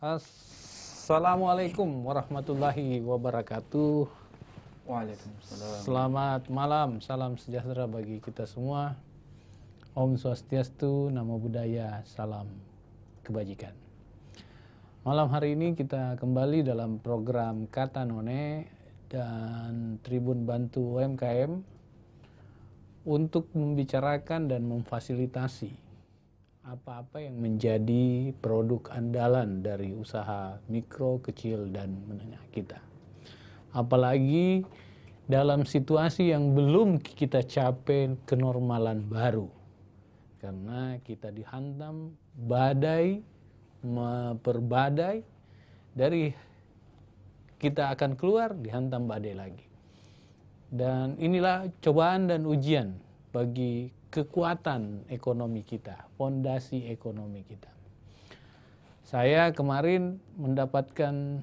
Assalamualaikum warahmatullahi wabarakatuh. Waalaikumsalam. Selamat malam, salam sejahtera bagi kita semua. Om Swastiastu, Namo Buddhaya, salam kebajikan. Malam hari ini kita kembali dalam program Kata None dan Tribun Bantu UMKM untuk membicarakan dan memfasilitasi apa-apa yang menjadi produk andalan dari usaha mikro, kecil, dan menengah kita. Apalagi dalam situasi yang belum kita capai kenormalan baru. Karena kita dihantam badai, memperbadai, dari kita akan keluar dihantam badai lagi. Dan inilah cobaan dan ujian bagi kekuatan ekonomi kita, fondasi ekonomi kita. Saya kemarin mendapatkan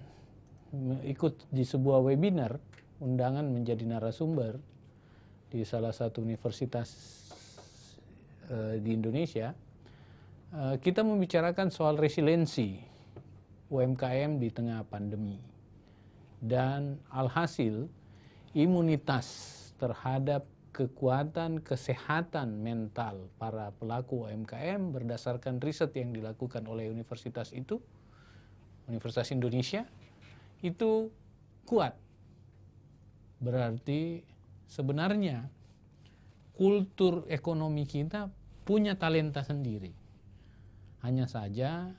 ikut di sebuah webinar, undangan menjadi narasumber di salah satu universitas di Indonesia. Kita membicarakan soal resiliensi UMKM di tengah pandemi. Dan alhasil imunitas terhadap kekuatan kesehatan mental para pelaku UMKM berdasarkan riset yang dilakukan oleh universitas itu, Universitas Indonesia, itu kuat. Berarti sebenarnya kultur ekonomi kita punya talenta sendiri. Hanya saja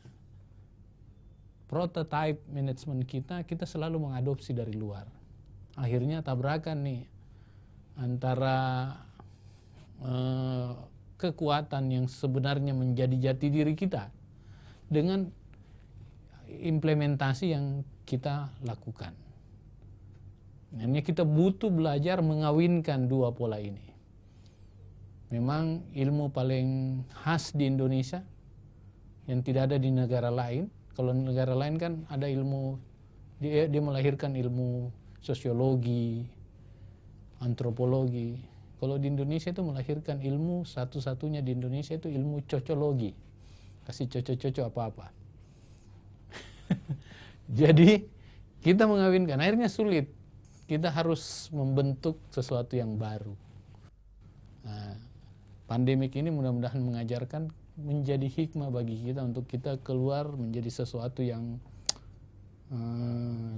prototype manajemen kita selalu mengadopsi dari luar. Akhirnya tabrakan nih antara kekuatan yang sebenarnya menjadi jati diri kita dengan implementasi yang kita lakukan. Ini kita butuh belajar mengawinkan dua pola ini. Memang ilmu paling khas di Indonesia yang tidak ada di negara lain. Kalau negara lain kan ada ilmu, dia melahirkan ilmu sosiologi, antropologi. Kalau di Indonesia itu melahirkan ilmu satu-satunya di Indonesia itu ilmu cocologi. Kasih cocok-cocok apa-apa. Jadi kita mengawinkan, akhirnya sulit. Kita harus membentuk sesuatu yang baru. Nah, pandemik ini mudah-mudahan mengajarkan menjadi hikmah bagi kita untuk kita keluar menjadi sesuatu yang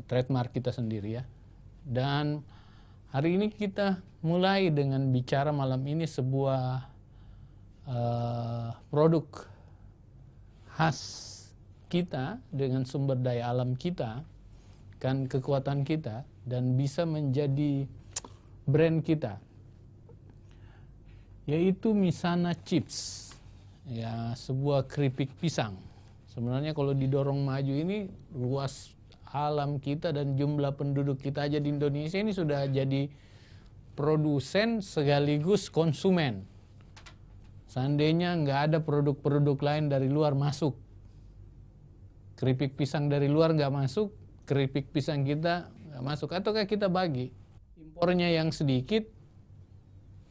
trademark kita sendiri ya. Dan hari ini kita mulai dengan bicara malam ini sebuah produk khas kita dengan sumber daya alam kita, kan kekuatan kita, dan bisa menjadi brand kita, yaitu Misana Chips, ya, sebuah keripik pisang. Sebenarnya kalau didorong maju ini, luas alam kita dan jumlah penduduk kita aja di Indonesia ini sudah jadi produsen sekaligus konsumen. Seandainya nggak ada produk-produk lain dari luar masuk, keripik pisang dari luar nggak masuk, keripik pisang kita nggak masuk, ataukah kita bagi impornya yang sedikit,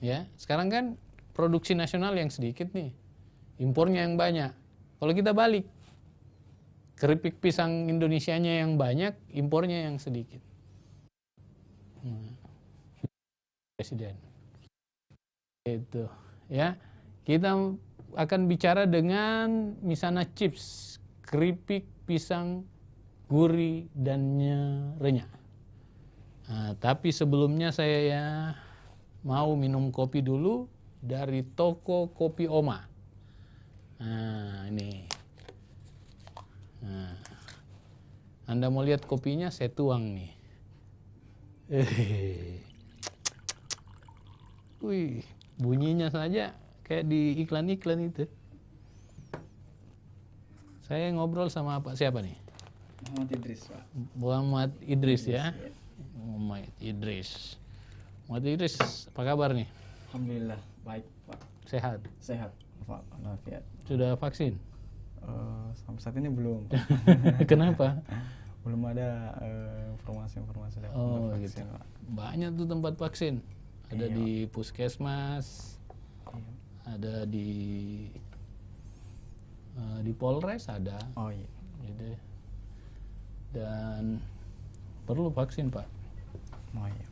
ya. Sekarang kan produksi nasional yang sedikit nih, impornya yang banyak. Kalau kita balik, keripik pisang Indonesianya yang banyak, impornya yang sedikit. Presiden. Itu, ya. Kita akan bicara dengan Misana Chips, keripik pisang gurih dan renyah. Nah, tapi sebelumnya saya mau minum kopi dulu dari toko Kopi Oma. Nah, ini. Nah, Anda mau lihat kopinya, saya tuang nih. Wih, bunyinya saja kayak di iklan-iklan itu. Saya ngobrol sama siapa nih? Muhammad Idris, Pak. Muhammad Idris ya. Muhammad Idris. Muhammad Idris, apa kabar nih? Alhamdulillah, baik, Pak. Sehat? Sehat, Pak. Walafiat. Sudah vaksin? Sampai saat ini belum. Kenapa? Belum ada informasi-informasi dari Oh vaksin, gitu. Pak. Banyak tuh tempat vaksin. Ada Iya, di puskesmas, Iya. ada di Polres ada. Oh iya. Jadi dan perlu vaksin Pak. Oh iya.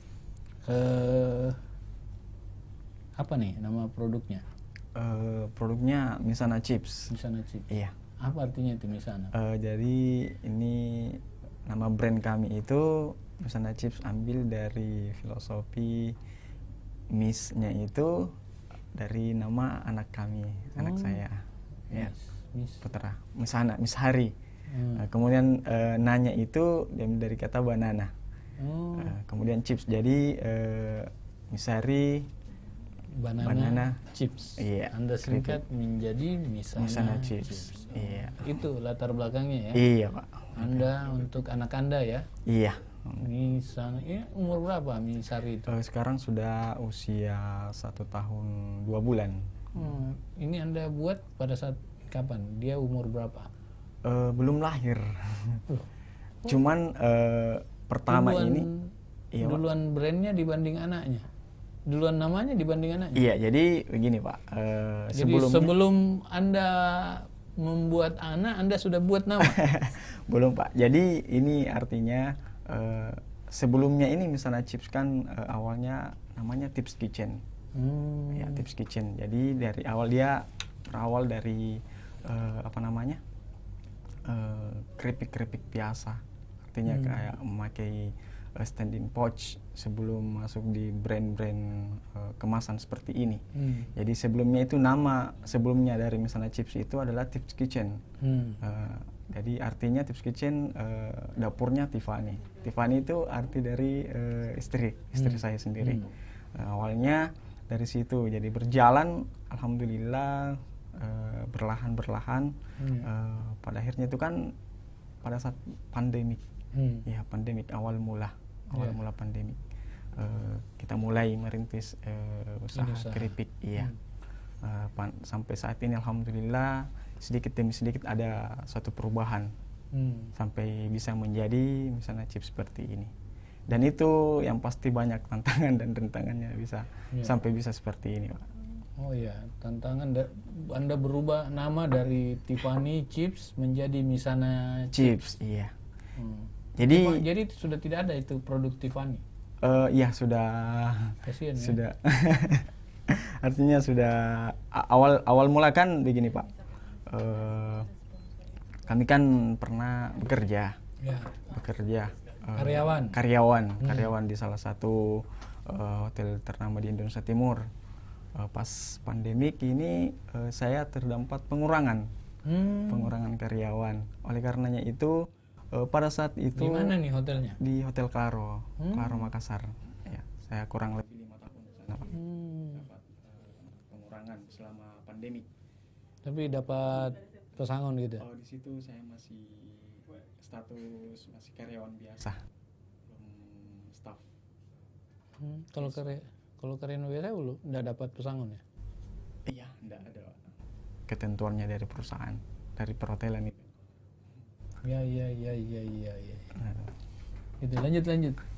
Apa nih nama produknya? Produknya Misana Chips. Misana Chips. Iya. Apa artinya itu Misana? Jadi ini nama brand kami itu Misana Chips ambil dari filosofi Miss-nya itu dari nama anak kami, anak saya. Ya. Putra. Misana, Miss Hari. Kemudian nanya itu diambil dari kata banana. Kemudian chips. Jadi Miss Hari banana chips. Iya. Anda singkat menjadi Misana Chips. Iya. Itu latar belakangnya ya. Iya Pak. Anda untuk anak Anda ya. Iya. Misana. Ini umur berapa Misari itu? Sekarang sudah usia 1 tahun 2 bulan. Ini Anda buat pada saat kapan? Dia umur berapa? Belum lahir. Cuman pertama duluan brandnya dibanding anaknya. Duluan namanya dibanding anaknya. Iya, jadi begini Pak. Jadi sebelum Anda membuat anak, Anda sudah buat nama? Belum Pak. Jadi ini artinya sebelumnya ini misalnya Chips kan awalnya namanya Tips Kitchen. Ya, Tips Kitchen. Jadi dari awal dia berawal dari keripik-keripik biasa. Artinya kayak memakai stand-in pouch sebelum masuk di brand-brand kemasan seperti ini. Jadi sebelumnya itu nama sebelumnya dari misalnya Chips itu adalah Tips Kitchen. Jadi artinya Tips Kitchen dapurnya Tiffany. Tiffany itu arti dari istri saya sendiri. Awalnya dari situ, jadi berjalan, alhamdulillah berlahan-berlahan. Pada akhirnya itu kan pada saat pandemik, ya pandemik awal mula pandemik, kita mulai merintis usaha keripik, iya. Sampai saat ini alhamdulillah sedikit demi sedikit ada suatu perubahan sampai bisa menjadi misalnya chips seperti ini. Dan itu yang pasti banyak tantangan dan rintangannya sampai bisa seperti ini, Pak. Oh ya, tantangan Anda berubah nama dari Tiffany Chips menjadi Misana Chips, iya. Jadi sudah tidak ada itu produk Tiffany. Iya sudah. Kasian, sudah. Ya? Artinya sudah awal mula kan begini Pak. Kami kan pernah bekerja. Ya. Karyawan di salah satu hotel ternama di Indonesia Timur. Pas pandemik ini saya terdampak pengurangan karyawan. Oleh karenanya itu pada saat itu di mana nih hotelnya? Di Hotel Claro, Claro Makassar. Ya, saya kurang lebih 5 tahun di sana, Pak. Dapat pengurangan selama pandemik. Tapi dapat pesangon gitu. Oh, di situ saya masih status masih karyawan biasa, belum staff. Kalau karyawan biasa belum enggak dapat pesangon ya? Iya, enggak ada ketentuannya dari perusahaan, dari perhotelan itu. Ya. Itu lanjut.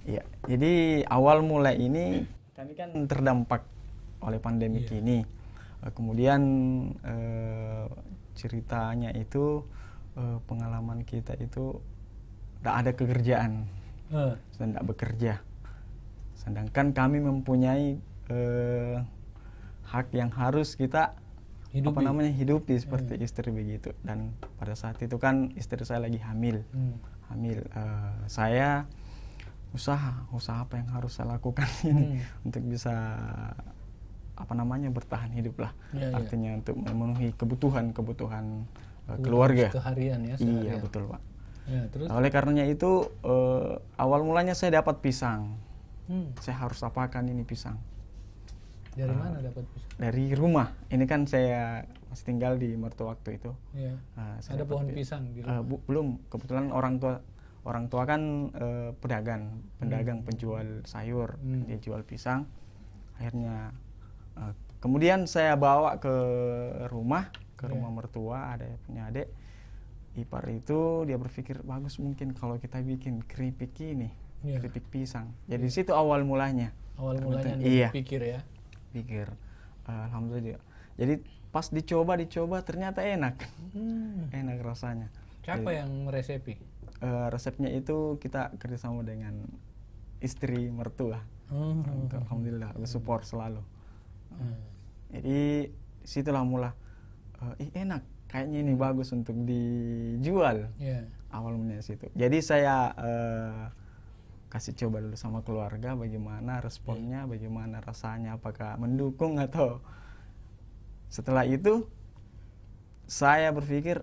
Iya, jadi awal mulai ini kami kan terdampak oleh pandemi ini. Kemudian ceritanya itu pengalaman kita itu tidak ada pekerjaan, tidak bekerja. Sedangkan kami mempunyai hak yang harus kita hidupi seperti istri begitu. Dan pada saat itu kan istri saya lagi hamil. Saya usaha apa yang harus saya lakukan ini untuk bisa bertahan hidup lah. Artinya untuk memenuhi kebutuhan keluarga. Seharian ya. Iya betul Pak. Ya, terus? Oleh karenanya itu awal mulanya saya dapat pisang. Saya harus apakan ini pisang. Dari mana dapat pisang? Dari rumah. Ini kan saya masih tinggal di mertua waktu itu. Iya. Ada pohon pisang di rumah? Belum. Kebetulan orang tua kan pedagang, penjual sayur. Dia jual pisang. Akhirnya kemudian saya bawa ke rumah mertua, ada punya adik ipar itu. Dia berpikir bagus mungkin kalau kita bikin keripik ini, keripik pisang. Jadi di situ awal mulanya. Iya. Pikir alhamdulillah. Jadi pas dicoba ternyata enak. Enak rasanya. Siapa yang meresepi? resepnya itu kita kerjasama dengan istri mertua. Alhamdulillah, support selalu. Jadi situlah mula, enak, kayaknya ini bagus untuk dijual. Awalnya situ. Jadi saya kasih coba dulu sama keluarga, bagaimana responnya, bagaimana rasanya, apakah mendukung atau. Setelah itu saya berpikir,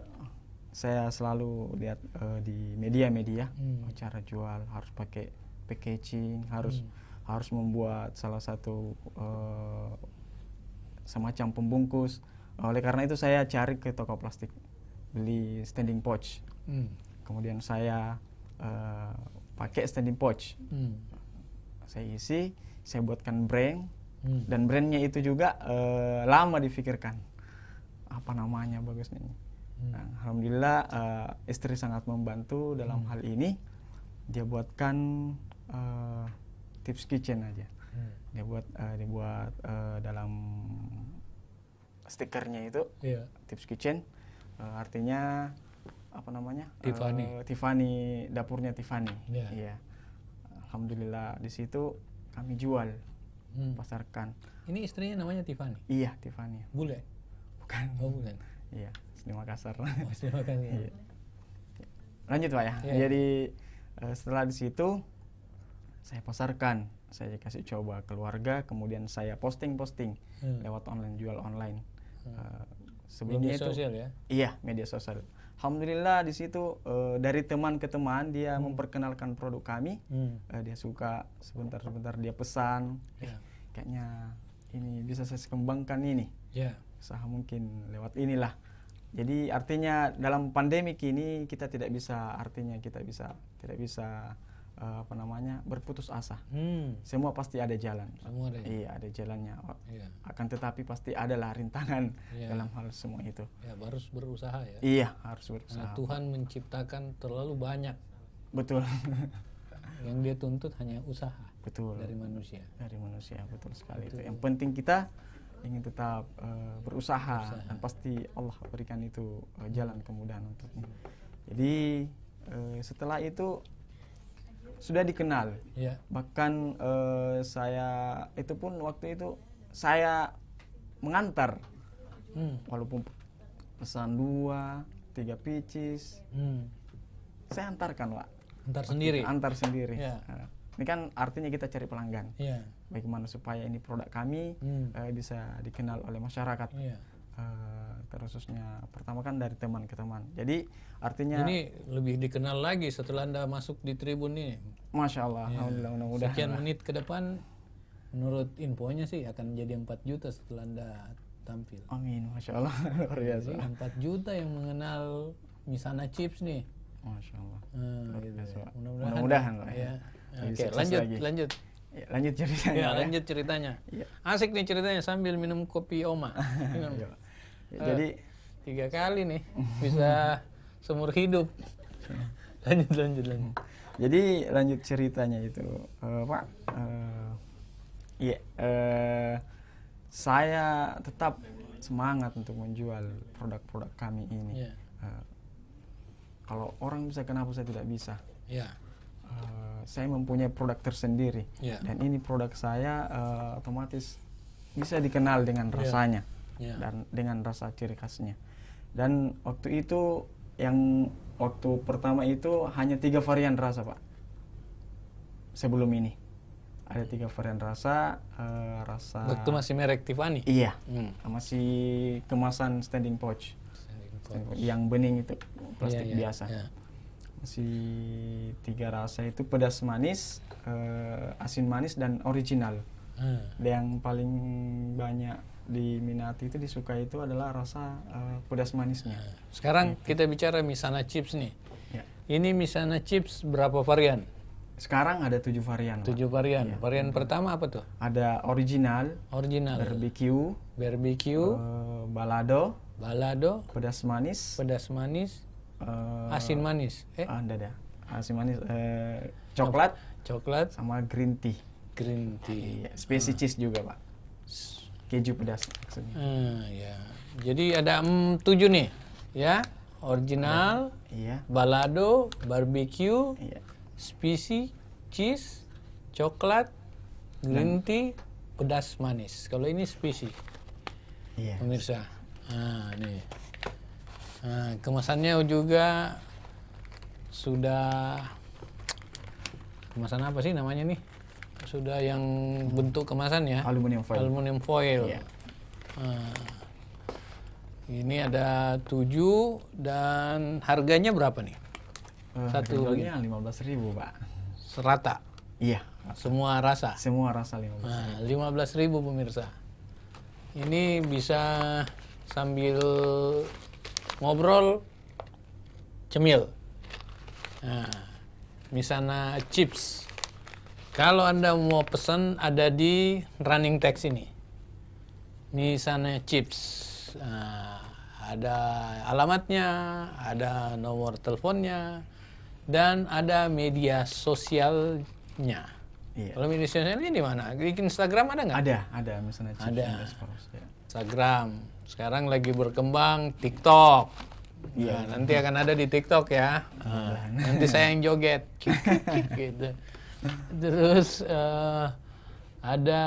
saya selalu lihat di media-media cara jual, harus pakai packaging, harus membuat salah satu semacam pembungkus. Oleh karena itu saya cari ke toko plastik, beli standing pouch. Kemudian saya pakai standing pouch. Saya isi, saya buatkan brand, dan brandnya itu juga lama difikirkan. Apa namanya bagusnya ini? Nah, alhamdulillah istri sangat membantu dalam hal ini. Dia buatkan tips kitchen aja. Dia buat dalam stikernya itu tips kitchen, artinya apa namanya? Tiffany, dapurnya Tiffany. Iya. Alhamdulillah di situ kami jual, pasarkan. Ini istrinya namanya Tiffany? Iya, Tiffany. Bule? Bukan. Oh, bukan. Iya, asli Makassar. Asli Makassar. Iya. Lanjut Pak ya. Jadi setelah di situ saya pasarkan, saya kasih coba keluarga, kemudian saya posting lewat online, jual online. Sebelumnya media sosial ya? Iya, media sosial. Alhamdulillah di situ dari teman ke teman dia memperkenalkan produk kami. Dia suka, sebentar dia pesan. Kayaknya ini bisa saya kembangkan ini. Usaha mungkin lewat inilah. Jadi artinya dalam pandemi ini kita tidak bisa apa namanya, berputus asa. Semua pasti ada jalan. Iya, ada jalannya. Akan tetapi pasti adalah rintangan dalam hal semua itu. Harus berusaha ya. Iya, harus berusaha. Nah, Tuhan menciptakan terlalu banyak. Betul. Yang dia tuntut hanya usaha. Betul. Dari manusia. Dari manusia, betul sekali. Betul. Itu yang penting, kita ingin tetap berusaha, dan pasti Allah berikan itu jalan kemudahan untuknya. Jadi setelah itu sudah dikenal. Bahkan saya itu pun waktu itu saya mengantar, walaupun pesan 2-3 pieces, saya antarkan Pak. Antar sendiri. Ini kan artinya kita cari pelanggan. Bagaimana supaya ini produk kami bisa dikenal oleh masyarakat. Terkhususnya pertama kan dari teman ke teman. Jadi artinya ini lebih dikenal lagi setelah Anda masuk di Tribun ini. Masya Allah. Alhamdulillah, mudah-mudahan. Sekian menit ke depan, menurut infonya sih akan jadi 4 juta setelah Anda tampil. Amin, Masya Allah. Luar biasa. 4 juta yang mengenal Misana Chips nih. Masya Allah. Gitu. Mudah-mudahan Pak. Oke, lanjut. Lanjut ceritanya. Lanjut ceritanya. Asik nih ceritanya sambil minum kopi Oma. Jadi 3 kali nih bisa seumur hidup. Lanjut. Jadi lanjut ceritanya itu, Pak. Saya tetap semangat untuk menjual produk-produk kami ini. Kalau orang bisa, kenapa saya tidak bisa? Saya mempunyai produk tersendiri, dan ini produk saya otomatis bisa dikenal dengan rasanya dan dengan rasa ciri khasnya. Dan waktu itu waktu pertama itu hanya 3 varian rasa Pak. Sebelum ini ada 3 varian rasa. Waktu masih merek Tiffany? Iya, masih kemasan standing pouch. Yang bening itu plastik biasa. Masih 3 rasa itu, pedas manis, asin manis, dan original. Yang paling banyak diminati itu, disukai itu adalah rasa pedas manisnya. Sekarang kita bicara Misana Chips nih. Ini Misana Chips berapa varian? Sekarang ada 7 varian. 7 varian. Varian pertama apa tuh? Ada original, barbecue, balado, pedas manis, asin manis. Ada asin manis, coklat, sama green tea. Spicy cheese juga Pak. Keju pedas maksudnya. Jadi ada 7 nih, ya. original, Iya. balado, barbecue, Iya. spicy, cheese, coklat, green tea, pedas manis. Kalau ini spicy, Iya. pemirsa. Nah, nih. Nah, kemasannya juga sudah, kemasan apa sih namanya nih? Sudah yang bentuk kemasan ya? Aluminium foil. Aluminium foil. Iya. Nah, ini ada 7 dan harganya berapa nih? Satu Harganya 15.000, Pak. serata, Iya. semua rasa. Semua rasa 15.000. Nah, 15.000 pemirsa. Ini bisa sambil ngobrol, cemil. Nah, misalnya chips. Kalau Anda mau pesan ada di running text ini. Misalnya chips. Nah, ada alamatnya, ada nomor teleponnya, dan ada media sosialnya. Iya. Kalau media sosialnya di mana? Di Instagram ada nggak? Ada misalnya chips Ada. and Desperados, ya. Instagram. Sekarang lagi berkembang TikTok. Iya, nanti akan ada di TikTok ya. Nanti saya yang joget. Gitu. Terus ada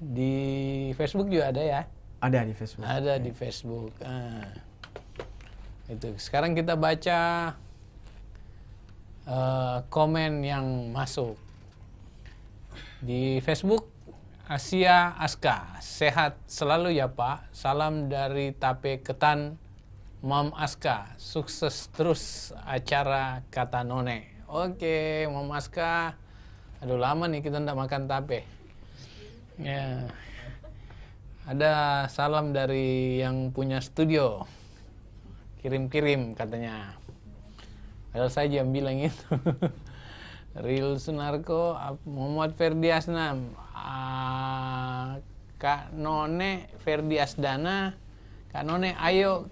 di Facebook juga ada ya. Ada di Facebook. Ada di Facebook. Itu. Sekarang kita baca komen yang masuk. Di Facebook, Asia Aska, sehat selalu ya Pak. Salam dari Tape Ketan, Mam Aska. Sukses terus acara Kata None. Oke, Mam Aska. Aduh lama nih kita ndak makan tape. Ya. Ada salam dari yang punya studio. Kirim-kirim katanya. Padahal saya yang bilang itu. Real Sunarko, Muhammad Ferdi Asnam, Kak None Ferdi Asdana, Kak None ayo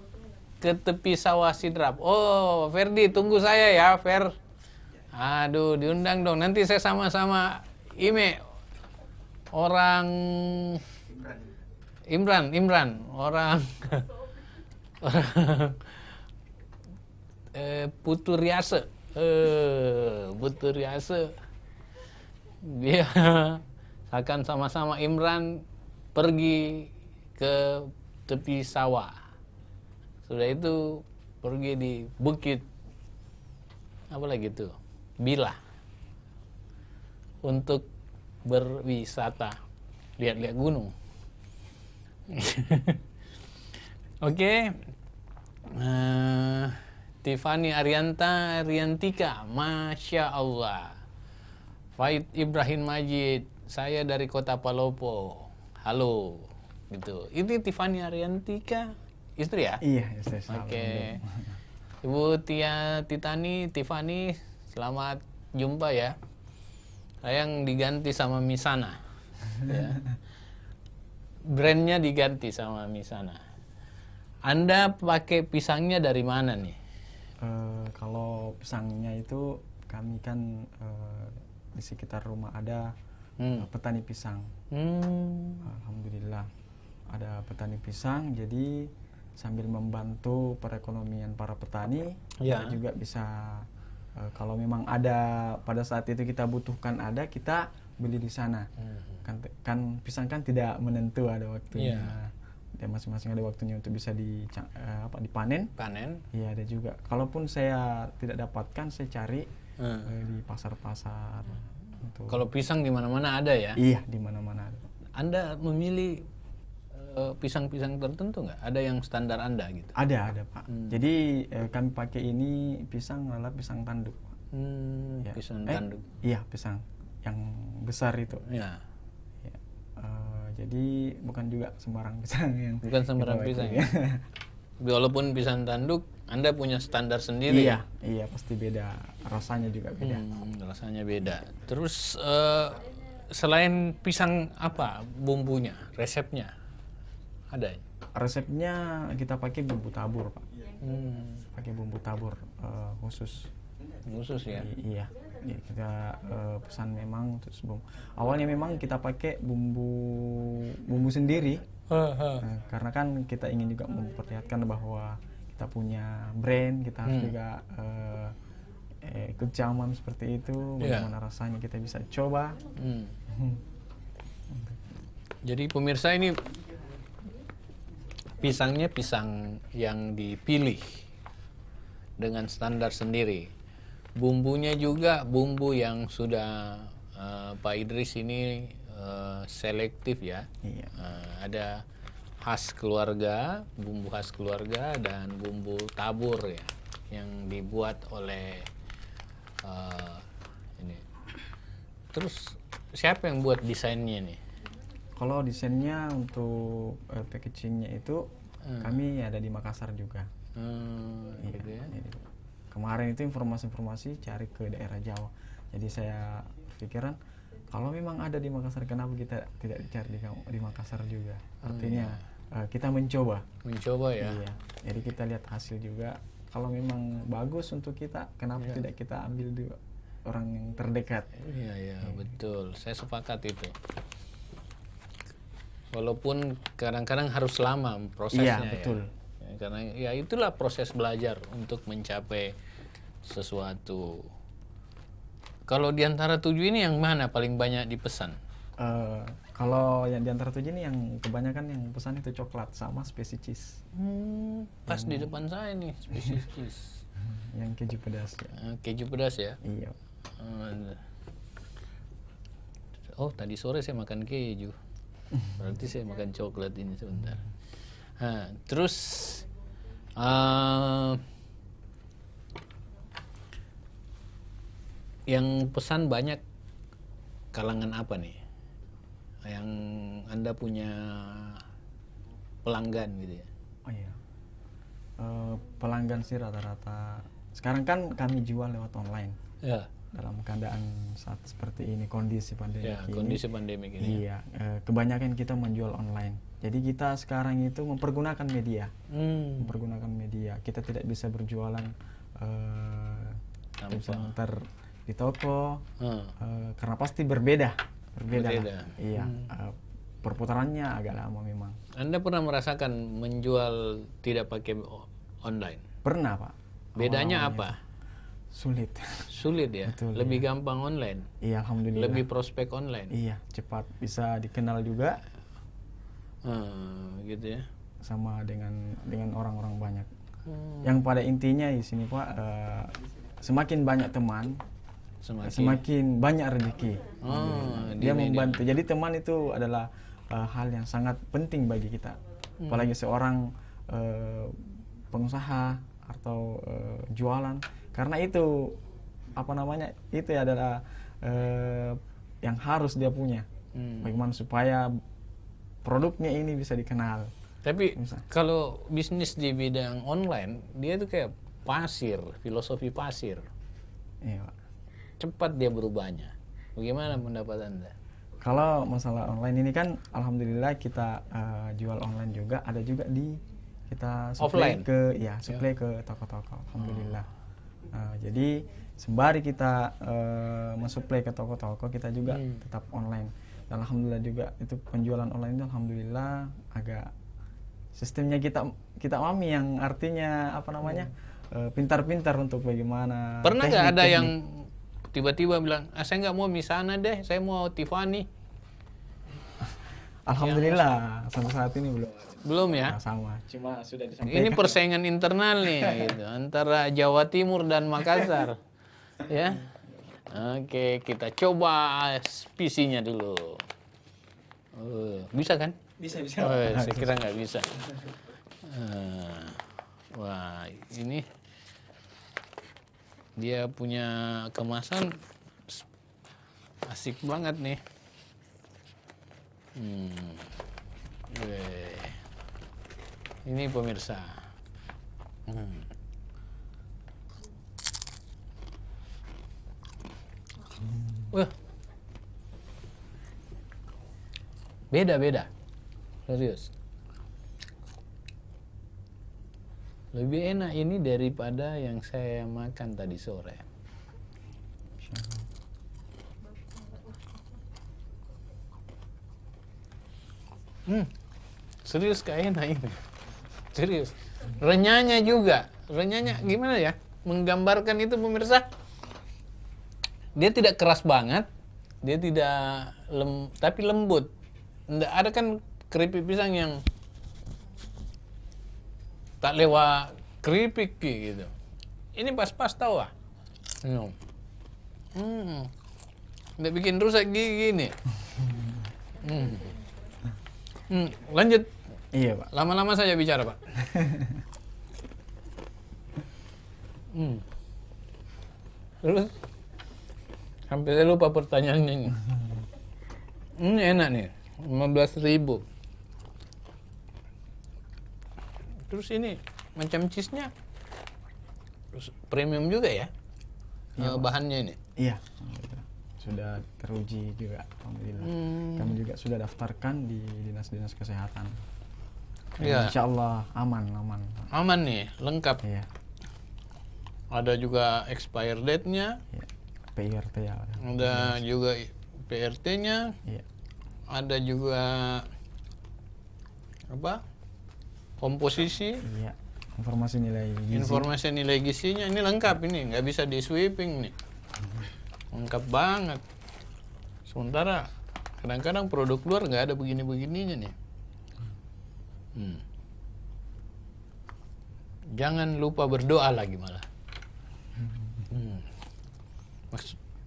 ke tepi sawah Sidrap. Oh Ferdi tunggu saya ya Fer. Aduh diundang dong, nanti saya sama-sama Ime orang Imran orang Putu Riase. Putu Riase. Dia akan sama-sama Imran pergi ke tepi sawah. Sudah itu pergi di bukit apa lagi tuh? Bila. Untuk berwisata, lihat-lihat gunung. Oke. Tiffany Ariantika, Masya Allah. Faid Ibrahim Majid, saya dari Kota Palopo. Halo, gitu. Ini Tiffany Ariantika, istri ya? Iya, istri saya. Oke. Ibu Tiffany, selamat jumpa ya. Saya yang diganti sama Misana. Ya. Brandnya diganti sama Misana. Anda pakai pisangnya dari mana nih? Kalau pisangnya itu kami kan di sekitar rumah ada petani pisang. Alhamdulillah ada petani pisang, jadi sambil membantu perekonomian para petani, Ya. kita juga bisa kalau memang ada pada saat itu kita butuhkan ada, kita beli di sana. Kan pisang kan tidak menentu, ada waktunya. Dan masing-masing ada waktunya untuk bisa dipanen. Iya ada juga. Kalaupun saya tidak dapatkan, saya cari di pasar-pasar. Kalau pisang di mana-mana ada ya? Iya di mana-mana ada. Anda memilih pisang-pisang tertentu nggak? Ada yang standar Anda gitu? Ada Pak. Jadi kami pakai ini pisang adalah pisang tanduk. Ya. Pisang tanduk. Iya pisang yang besar itu. Ya. Jadi bukan juga sembarang pisang yang. Bukan sembarang pisang. Ya. Walaupun pisang tanduk, Anda punya standar sendiri. Iya pasti beda. Rasanya juga beda. Rasanya beda. Terus selain pisang apa bumbunya, resepnya? Ada? Resepnya kita pakai bumbu tabur Pak. Pakai bumbu tabur khusus. Khusus ya? Iya. Kita pesan memang terus awalnya memang kita pakai bumbu sendiri. Karena kan kita ingin juga memperlihatkan bahwa kita kita punya brand, kita harus juga ikut zaman seperti itu. Bagaimana rasanya kita bisa coba. Jadi pemirsa, ini pisangnya pisang yang dipilih dengan standar sendiri. Bumbunya juga bumbu yang sudah Pak Idris ini selektif ya. Iya. Ada khas keluarga, bumbu khas keluarga, dan bumbu tabur ya, yang dibuat oleh ini. Terus siapa yang buat desainnya nih? Kalau desainnya untuk packagingnya itu kami ada di Makassar juga. Iya, Gitu ya. jadi kemarin itu informasi-informasi cari ke daerah Jawa. Jadi saya pikiran kalau memang ada di Makassar, kenapa kita tidak cari di Makassar juga? Artinya kita mencoba. Mencoba ya. Iya. Jadi kita lihat hasil juga. Kalau memang bagus untuk kita, kenapa tidak kita ambil di orang yang terdekat? Iya, betul. Saya sepakat itu. Walaupun kadang-kadang harus lama prosesnya. Iya, betul. Ya, karena ya itulah proses belajar untuk mencapai sesuatu. Kalau di antara 7 ini yang mana paling banyak dipesan? Kalau yang di antara 7 ini yang kebanyakan yang pesan itu coklat sama spesies cheese. Pas di depan saya nih, spesies cheese. Yang keju pedas ya. Keju pedas ya? Iya. Oh, tadi sore saya makan keju. Berarti saya makan coklat ini sebentar. Terus yang pesan banyak kalangan apa nih? Yang Anda punya pelanggan gitu ya? Oh iya. Pelanggan sih rata-rata. Sekarang kan kami jual lewat online. Ya. Dalam keadaan saat seperti ini, kondisi pandemi ini. Kondisi pandemi ini. Iya, kebanyakan kita menjual online. Jadi kita sekarang itu mempergunakan media. Mempergunakan media. Kita tidak bisa berjualan sebentar di toko, karena pasti berbeda lah. Iya, perputarannya agak lama memang. Anda pernah merasakan menjual tidak pakai online? Pernah, Pak. Bedanya apa? Sulit Ya. Betul, Lebih iya. gampang online. Iya, alhamdulillah. Lebih prospek online. Iya, cepat bisa dikenal juga. Gitu ya. Sama dengan orang-orang banyak. Yang pada intinya di sini, Pak, semakin banyak teman, semakin banyak rezeki. Dia membantu. Jadi teman itu adalah hal yang sangat penting bagi kita. Apalagi seorang pengusaha atau jualan. Karena itu itu adalah yang harus dia punya. Bagaimana supaya produknya ini bisa dikenal. Tapi kalau bisnis di bidang online, dia itu kayak pasir, filosofi pasir. Iya, Pak. Cepat dia berubahnya. Bagaimana pendapat Anda? Kalau masalah online ini kan alhamdulillah kita jual online juga, ada juga kita supply offline? Supply ke toko-toko, alhamdulillah. Jadi sembari kita mensuplai ke toko-toko, kita juga tetap online. Dan alhamdulillah juga itu penjualan online itu alhamdulillah agak sistemnya kita mami, yang artinya pintar-pintar untuk bagaimana. Pernah nggak ada yang tiba-tiba bilang, saya nggak mau Misana deh, saya mau Tiffany? Alhamdulillah sampai saat ini belum ya. Sama, cuma sudah disampaikan. Ini persaingan internal nih gitu, antara Jawa Timur dan Makassar. Ya. Oke, kita coba PC-nya dulu. Bisa kan? Bisa. Saya kira nggak bisa. Wah, ini dia punya kemasan asik banget nih. Ini pemirsa. Wah, beda, serius. Lebih enak ini daripada yang saya makan tadi sore. Serius kayak enak ini. Serius. Renyahnya juga. Renyahnya gimana ya? Menggambarkan itu pemirsa. Dia tidak keras banget. Dia tidak tapi lembut. Nggak ada kan keripik pisang yang tak lewat keripik gitu. Ini pas-pas tau ah. Nggak bikin rusak gigi nih. Lanjut. Iya Pak. Lama-lama saja bicara Pak. Terus sampai saya lupa pertanyaannya ini. Ini enak nih, 15.000. Terus ini macam cheese-nya premium juga ya? Ya, bahannya ini. Iya. Sudah teruji juga, alhamdulillah. Kami juga sudah daftarkan di dinas-dinas kesehatan. Iya. Insya Allah aman. Aman nih, lengkap. Iya. Ada juga expire date-nya. Iya. PRT ya. Ada juga PRT-nya. Iya. Ada juga apa? Komposisi. Iya. Informasi nilai gizi. Informasi nilai gizinya ini lengkap ini, nggak bisa di sweeping nih. Lengkap banget. Sementara kadang-kadang produk luar nggak ada begini-begininya nih. Jangan lupa berdoa lagi malah.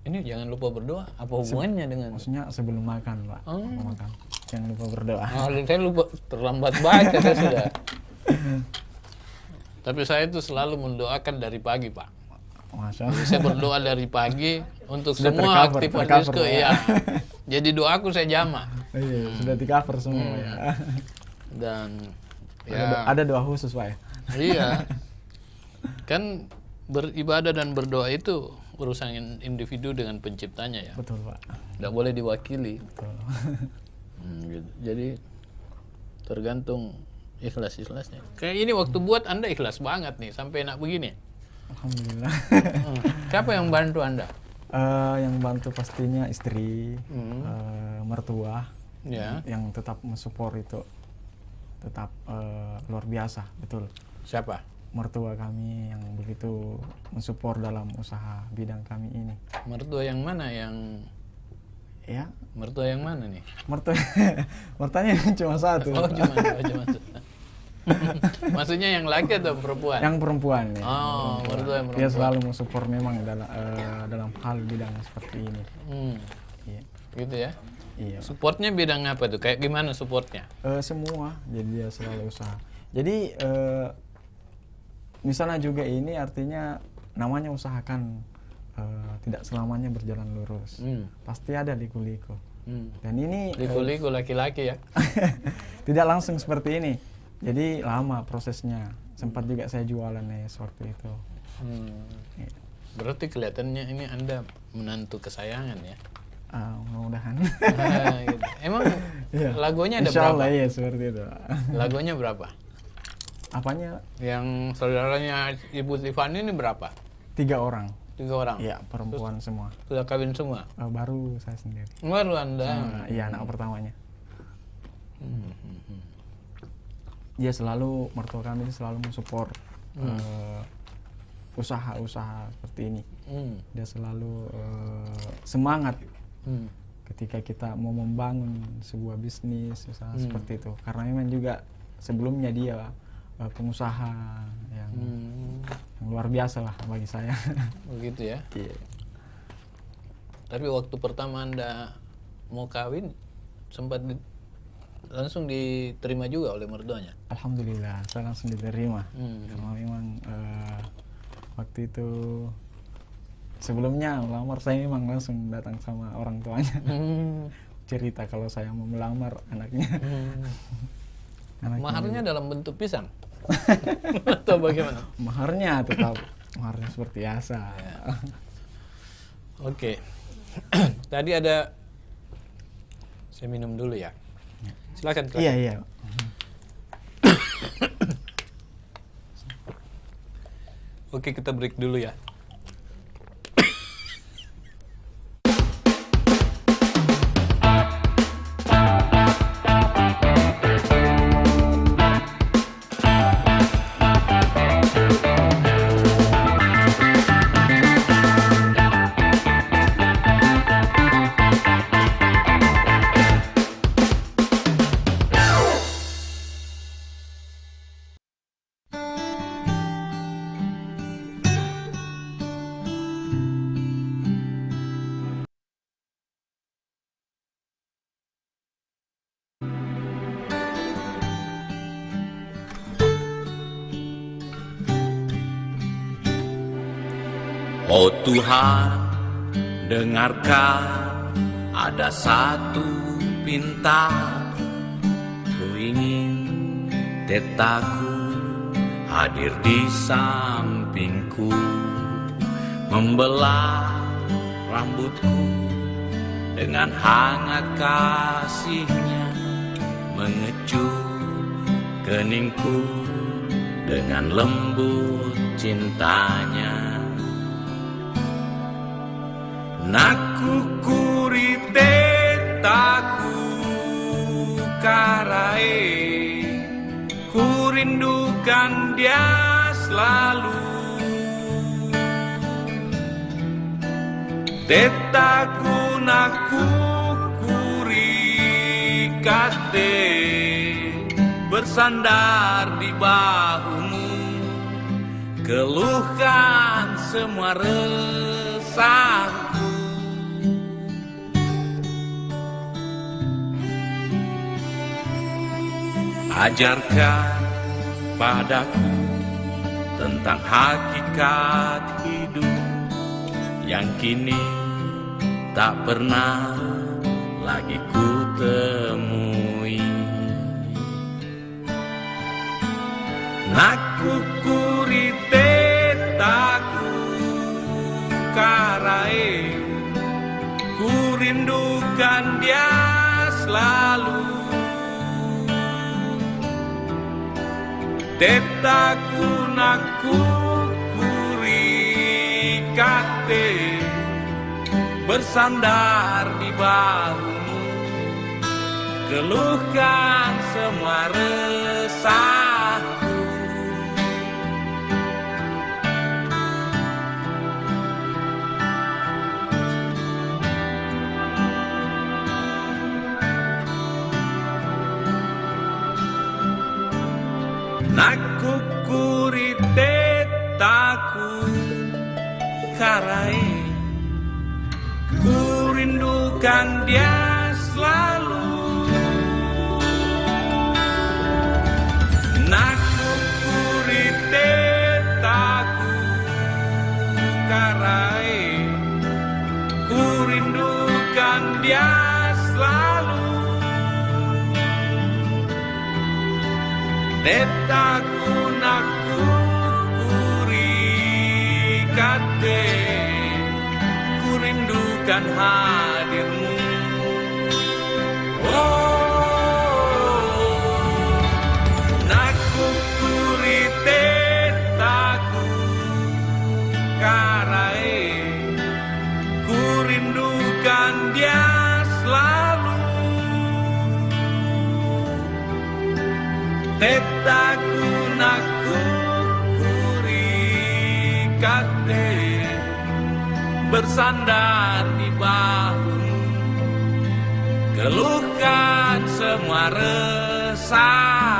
Ini jangan lupa berdoa. Apa hubungannya dengan? Maksudnya sebelum makan Pak. Sebelum makan. Jangan lupa berdoa. Saya lupa, terlambat baca saya sudah. Tapi saya itu selalu mendoakan dari pagi Pak. Masya Allah. Jadi saya berdoa dari pagi untuk Sudah semua tercover, aktifan tercover, Rizko ya. ya. Jadi doaku saya jama. Iya, sudah di cover semua ya. Dan ya Ada doa khusus Pak ya. iya. Kan beribadah dan berdoa itu urusan individu dengan penciptanya ya. Betul Pak. Tidak boleh diwakili. Betul. Gitu. Jadi tergantung ikhlas-ikhlasnya. Kayak ini waktu buat Anda ikhlas banget nih sampai enak begini. Alhamdulillah. Siapa yang bantu Anda? Yang bantu pastinya istri, mertua, Ya. yang tetap mensupport itu tetap luar biasa, betul. Siapa? Mertua kami yang begitu mensupport dalam usaha bidang kami ini. Mertua yang mana yang Ya, mertua yang mana nih? mertuanya cuma satu. Oh, cuma satu. Maksudnya yang laki atau perempuan? Yang perempuan ya. Oh, mertua yang perempuan. Dia selalu mensupport memang dalam hal bidang seperti ini. Iya. Gitu ya. Iya. Supportnya bidang apa tuh? Kayak gimana supportnya? Semua, jadi dia selalu usaha. Jadi misalnya juga ini artinya namanya usahakan tidak selamanya berjalan lurus. Pasti ada liku-liku. Dan ini Liku-liku laki-laki ya. tidak langsung seperti ini. Jadi lama prosesnya. Sempat juga saya jualan seperti itu. Ya. Berarti kelihatannya ini Anda menantu kesayangan ya. Mudah-mudahan. Gitu. Emang Iya. lagunya ada Insya Allah berapa? iya seperti itu. Lagunya berapa? Apanya? Yang saudaranya Ibu Tiffany ini berapa? 3 orang. 3 orang? Iya, perempuan semua. Sudah kawin semua? Baru saya sendiri. Baru Anda? Iya, anak pertamanya. Dia selalu, mertua kami selalu mensupport usaha-usaha seperti ini. Dia selalu semangat ketika kita mau membangun sebuah bisnis, usaha seperti itu. Karena memang juga sebelumnya dia pengusaha yang luar biasa lah bagi saya. Begitu ya? Iya. Tapi waktu pertama Anda mau kawin, sempat langsung diterima juga oleh mertuanya? Alhamdulillah, saya langsung diterima. Karena memang waktu itu sebelumnya melamar saya memang langsung datang sama orang tuanya. Cerita kalau saya mau melamar anaknya. Maharnya dalam bentuk pisang? Atau bagaimana? Maharnya tetap maharnya seperti biasa. Ya. Oke. Tadi ada, saya minum dulu ya. Silakan. Iya, iya. Oke, kita break dulu ya. Oh Tuhan, dengarkan, ada satu pinta, ku ingin tetaku hadir di sampingku, membelah rambutku dengan hangat kasihnya, mengecup keningku dengan lembut cintanya. Naku kuri tetaku karai, ku rindukan dia selalu. Tetaku naku kuri kate, bersandar di bahumu, keluhkan semua resahku. Ajarkan padaku tentang hakikat hidup yang kini tak pernah lagi ku temui. Naku kuri tetaku karai, ku rindukan dia selalu. Tetaku naku kuri kate, bersandar di bahumu, keluhkan semua resahku. Naku kuri tetaku karai, ku rindukan dia selalu. Naku kuri tetaku karai, ku rindukan dia selalu. Tetaku naku kuri kate, ku rindukan hadirmu. Oh, naku kuri tetaku karai, ku rindukan dia selalu. Tetaku naku kuri kate, bersandar di bahumu, keluhkan semua resahku.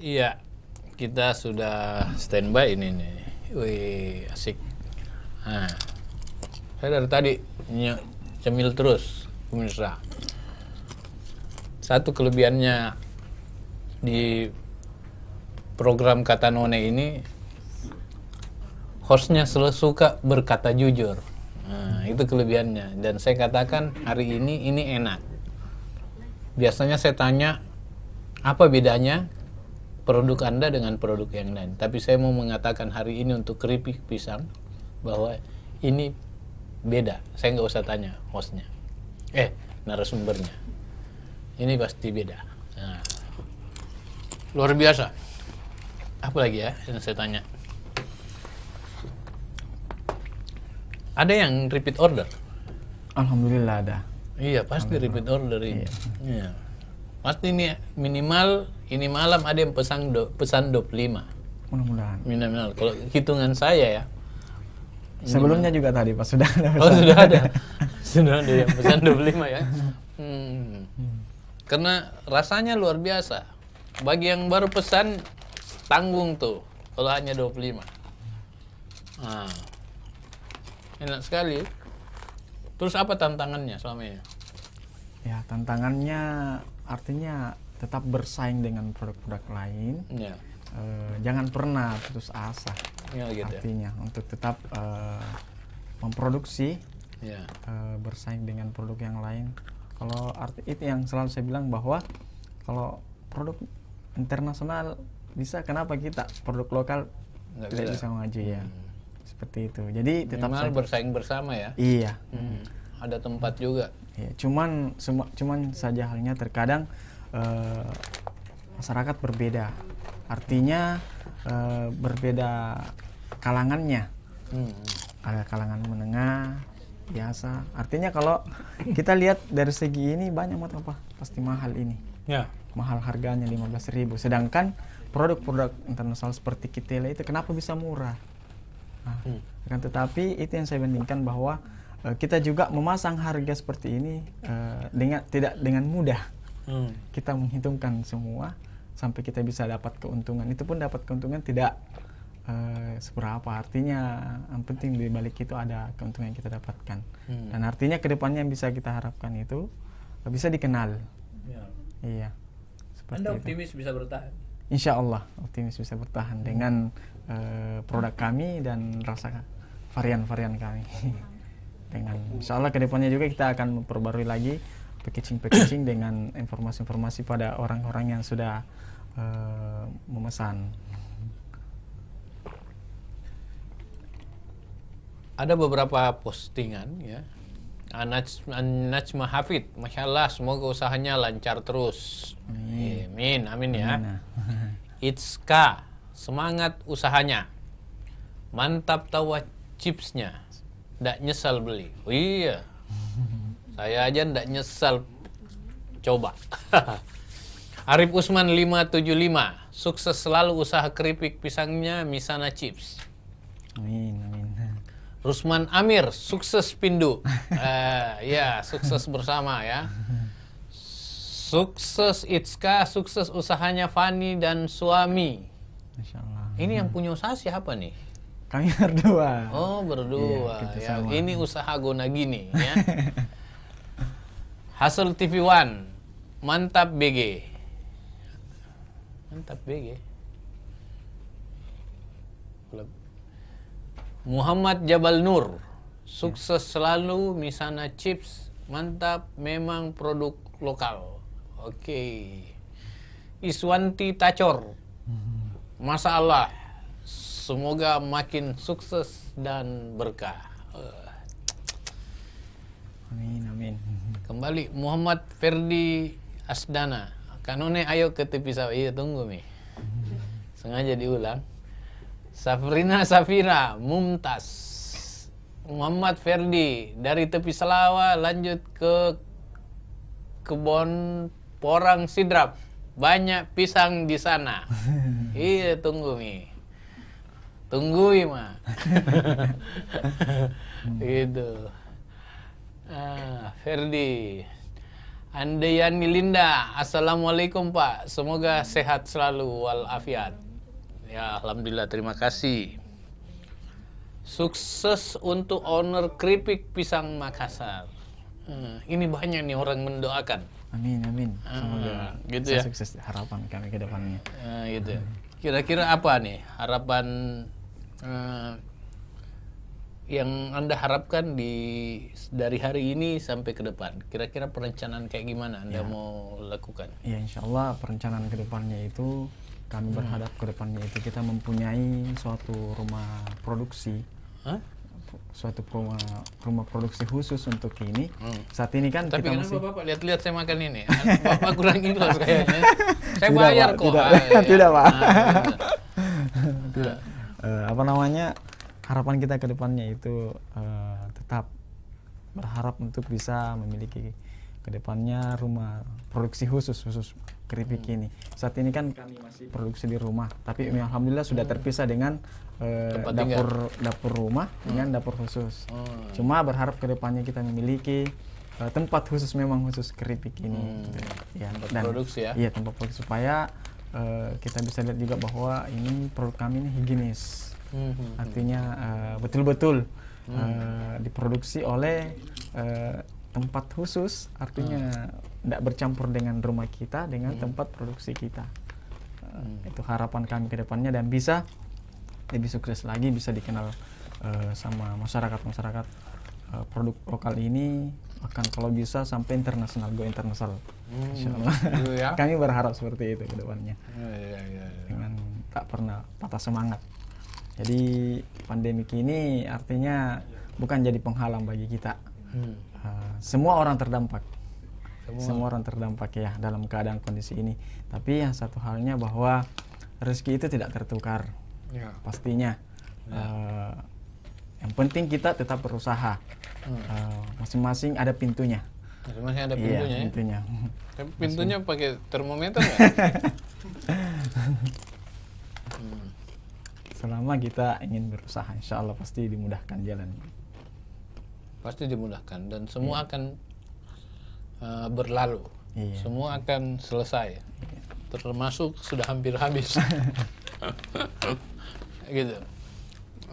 Iya, kita sudah standby ini nih. Wih, asik. Nah, saya dari tadi cemil terus, pemirsa. Satu kelebihannya di program Kata None ini, hostnya selalu suka berkata jujur. Nah, itu kelebihannya. Dan saya katakan hari ini enak. Biasanya saya tanya, apa bedanya produk Anda dengan produk yang lain? Tapi saya mau mengatakan hari ini untuk keripik pisang bahwa ini beda. Saya nggak usah tanya hostnya, narasumbernya. Ini pasti beda. Nah, luar biasa. Apa lagi ya yang saya tanya? Ada yang repeat order? Alhamdulillah ada. Iya, pasti repeat order ini. Iya. Pasti nih minimal ini malam ada yang pesan 25. Mudah-mudahan. Minimal. Kalau hitungan saya ya. Sebelumnya juga tadi Pak sudah ada. Oh, sudah ada. Sudah ada yang pesan 25 ya. Karena rasanya luar biasa. Bagi yang baru pesan tanggung tuh kalau hanya 25. Nah, enak sekali. Terus apa tantangannya selama ini? Ya, tantangannya artinya tetap bersaing dengan produk-produk lain. Ya. Jangan pernah putus asa. Ya, gitu Artinya untuk tetap memproduksi, ya. bersaing dengan produk yang lain. Kalau itu yang selalu saya bilang bahwa kalau produk internasional bisa, kenapa kita produk lokal Nggak tidak bisa maju ya? Seperti itu. Jadi tetap Minimal bersaing bersama ya. Iya. Ada tempat juga. Ya, cuman saja halnya terkadang masyarakat berbeda. Artinya berbeda kalangannya. Ada kalangan menengah, biasa. Artinya kalau kita lihat dari segi ini banyak apa pasti mahal ini. Ya. Mahal harganya 15.000. Sedangkan produk-produk internasional seperti Kitele itu kenapa bisa murah? Nah, kan tetapi itu yang saya bandingkan bahwa kita juga memasang harga seperti ini tidak dengan mudah. Kita menghitungkan semua sampai kita bisa dapat keuntungan. Itu pun dapat keuntungan tidak seberapa. Artinya yang penting di balik itu ada keuntungan yang kita dapatkan. Dan artinya kedepannya yang bisa kita harapkan itu bisa dikenal. Ya. Iya. Seperti Anda itu. optimis bisa bertahan? Insya Allah optimis bisa bertahan dengan produk kami dan rasa varian-varian kami. Dengan insya Allah kedepannya juga kita akan memperbarui lagi packaging dengan informasi-informasi pada orang-orang yang sudah memesan. Ada beberapa postingan ya. Najma Hafid, Masya Allah, semoga usahanya lancar terus. Amin, amin ya. Itska, semangat usahanya. Mantap tawa chipsnya. Nggak nyesal beli. Oh iya, saya aja nggak nyesal coba. Arif Usman 575, sukses selalu usaha keripik pisangnya Misana Chips. Amin, amin. Rusman Amir, sukses Pindu. Ya, sukses bersama ya. Sukses Itska, sukses usahanya Fani dan suami. Masya Allah. Ini yang punya usaha siapa nih? Kami berdua. Oh, berdua. Iya, kita Ya, sama. ini usaha Gona gini ya. Hasil TV One, mantap BG. Mantap BG. Muhammad Jabal Nur, sukses selalu Misana Chips, mantap memang produk lokal. Oke. Iswanti Tacor, Masya Allah, semoga makin sukses dan berkah. Amin, amin. Kembali Muhammad Ferdi Asdana, kanone ayo ke tepi sawah. Iya tunggu mi, sengaja diulang. Safrina Safira Mumtaz, Muhammad Ferdi dari tepi Selawa lanjut ke kebun Porang Sidrap, banyak pisang di sana. Iya tunggu mi, tunggui mah. Gitu. Ferdi. Andayani Linda, Assalamualaikum Pak, semoga sehat selalu walafiat. Ya, alhamdulillah, terima kasih. Sukses untuk owner keripik pisang Makassar. Ini banyak nih orang mendoakan. Amin, amin. Semoga gitu bisa ya. sukses harapan kami ke depannya. Gitu. Kira-kira apa nih harapan yang Anda harapkan dari hari ini sampai ke depan? Kira-kira perencanaan kayak gimana Anda mau lakukan? Ya, insya Allah perencanaan ke depannya itu kami berhadap ke depannya itu kita mempunyai suatu rumah produksi. Suatu rumah produksi khusus untuk ini. Saat ini kan Tapi kita kenapa masih Bapak lihat-lihat saya makan ini? Bapak kurang ikhlas kayaknya. Saya Tidak, bayar Pak. kok. Tidak. Ya. Tidak, Pak. Gitu. apa namanya? harapan kita ke depannya itu tetap berharap untuk bisa memiliki ke depannya rumah produksi khusus keripik ini. Saat ini kan kami masih produksi di rumah, tapi alhamdulillah sudah terpisah dengan dapur rumah dengan dapur khusus. Cuma berharap ke depannya kita memiliki tempat khusus, memang khusus keripik ini. Ya, dan produksi ya. Iya, tempat produksi supaya kita bisa lihat juga bahwa ini produk kami ini higienis. Artinya betul-betul diproduksi oleh tempat khusus, artinya tidak bercampur dengan rumah kita, dengan tempat produksi kita. Itu harapan kami ke depannya, dan bisa lebih sukses lagi, bisa dikenal sama masyarakat produk lokal ini, bahkan kalau bisa sampai internasional, go internasional. Insyaallah. Ya. Kami berharap seperti itu ke depannya. Ya. Dengan tak pernah patah semangat. Jadi pandemi ini artinya bukan jadi penghalang bagi kita. Semua orang terdampak. Semua orang terdampak ya dalam keadaan kondisi ini. Tapi yang satu halnya bahwa rezeki itu tidak tertukar. Ya. Pastinya. Yang penting kita tetap berusaha. Masing-masing ada pintunya. Masing-masing ada pintunya. Iya, pintunya. Tapi pintunya pakai termometer nggak? Selama kita ingin berusaha, insya Allah pasti dimudahkan jalan. Pasti dimudahkan, dan semua akan berlalu. Semua akan selesai. Termasuk sudah hampir habis. Gitu.